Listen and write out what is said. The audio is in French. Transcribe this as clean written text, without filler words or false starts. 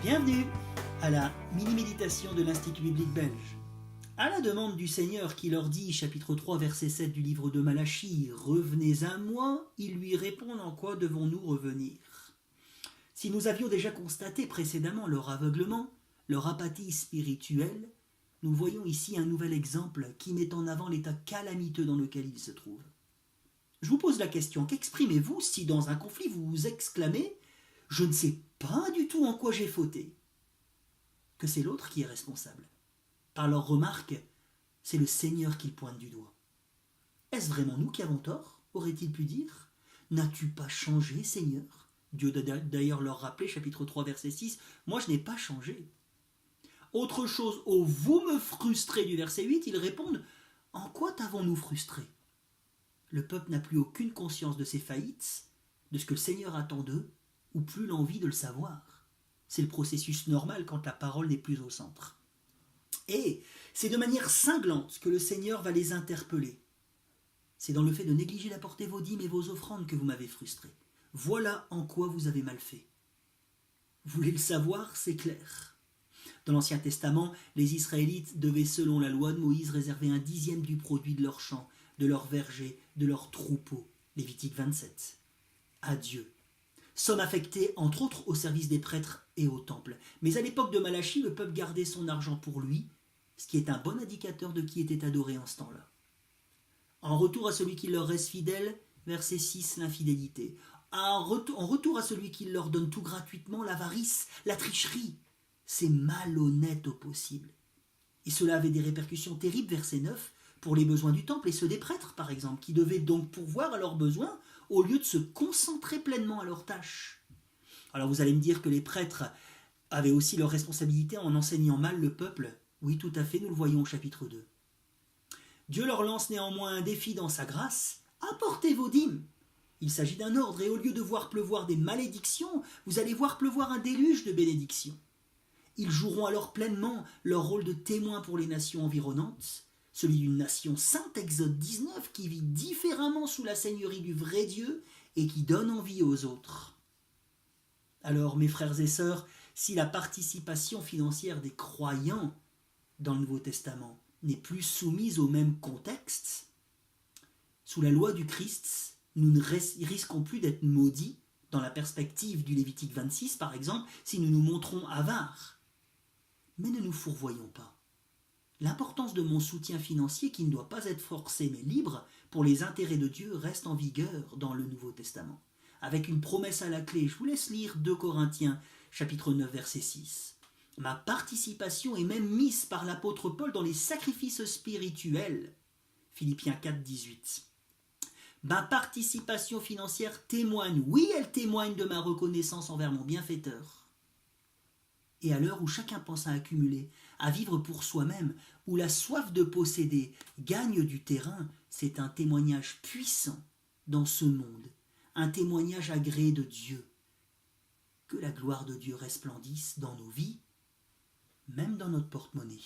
Bienvenue à la mini-méditation de l'Institut biblique belge. À la demande du Seigneur qui leur dit, chapitre 3, verset 7 du livre de Malachie, « Revenez à moi », ils lui répondent, « En quoi devons-nous revenir ?» Si nous avions déjà constaté précédemment leur aveuglement, leur apathie spirituelle, nous voyons ici un nouvel exemple qui met en avant l'état calamiteux dans lequel ils se trouvent. Je vous pose la question, qu'exprimez-vous si dans un conflit vous vous exclamez « Je ne sais pas du tout en quoi j'ai fauté », que c'est l'autre qui est responsable. Par leurs remarques, c'est le Seigneur qu'ils pointent du doigt. Est-ce vraiment nous qui avons tort, aurait-il pu dire ? N'as-tu pas changé, Seigneur ? Dieu doit d'ailleurs leur rappeler, chapitre 3, verset 6, « Moi je n'ai pas changé ». Autre chose, au « vous me frustrez » du verset 8, ils répondent « En quoi t'avons-nous frustrés ?» Le peuple n'a plus aucune conscience de ses faillites, de ce que le Seigneur attend d'eux, ou plus l'envie de le savoir. C'est le processus normal quand la parole n'est plus au centre. Et c'est de manière cinglante que le Seigneur va les interpeller. C'est dans le fait de négliger d'apporter vos dîmes et vos offrandes que vous m'avez frustré. Voilà en quoi vous avez mal fait. Vous voulez le savoir, c'est clair. Dans l'Ancien Testament, les Israélites devaient, selon la loi de Moïse, réserver un dixième du produit de leurs champs, de leurs vergers, de leurs troupeaux. Lévitique 27. À Dieu. Somme affectée, entre autres, au service des prêtres et au temple. Mais à l'époque de Malachie, le peuple gardait son argent pour lui, ce qui est un bon indicateur de qui était adoré en ce temps-là. En retour à celui qui leur reste fidèle, verset 6, l'infidélité. En retour à celui qui leur donne tout gratuitement, l'avarice, la tricherie. C'est malhonnête au possible. Et cela avait des répercussions terribles, verset 9, pour les besoins du temple et ceux des prêtres, par exemple, qui devaient donc pourvoir à leurs besoins au lieu de se concentrer pleinement à leurs tâches. Alors vous allez me dire que les prêtres avaient aussi leur responsabilité en enseignant mal le peuple. Oui, tout à fait, nous le voyons au chapitre 2. Dieu leur lance néanmoins un défi dans sa grâce. Apportez vos dîmes. Il s'agit d'un ordre, et au lieu de voir pleuvoir des malédictions, vous allez voir pleuvoir un déluge de bénédictions. Ils joueront alors pleinement leur rôle de témoins pour les nations environnantes, celui d'une nation sainte, Exode 19, qui vit différemment sous la seigneurie du vrai Dieu et qui donne envie aux autres. Alors, mes frères et sœurs, si la participation financière des croyants dans le Nouveau Testament n'est plus soumise au même contexte, sous la loi du Christ, nous ne risquons plus d'être maudits, dans la perspective du Lévitique 26 par exemple, si nous nous montrons avares. Mais ne nous fourvoyons pas. L'importance de mon soutien financier, qui ne doit pas être forcé mais libre, pour les intérêts de Dieu, reste en vigueur dans le Nouveau Testament. Avec une promesse à la clé, je vous laisse lire 2 Corinthiens, chapitre 9, verset 6. Ma participation est même mise par l'apôtre Paul dans les sacrifices spirituels. Philippiens 4, 18. Ma participation financière témoigne, oui, elle témoigne de ma reconnaissance envers mon bienfaiteur. Et à l'heure où chacun pense à accumuler, à vivre pour soi-même, où la soif de posséder gagne du terrain, c'est un témoignage puissant dans ce monde, un témoignage agréé de Dieu. Que la gloire de Dieu resplendisse dans nos vies, même dans notre porte-monnaie.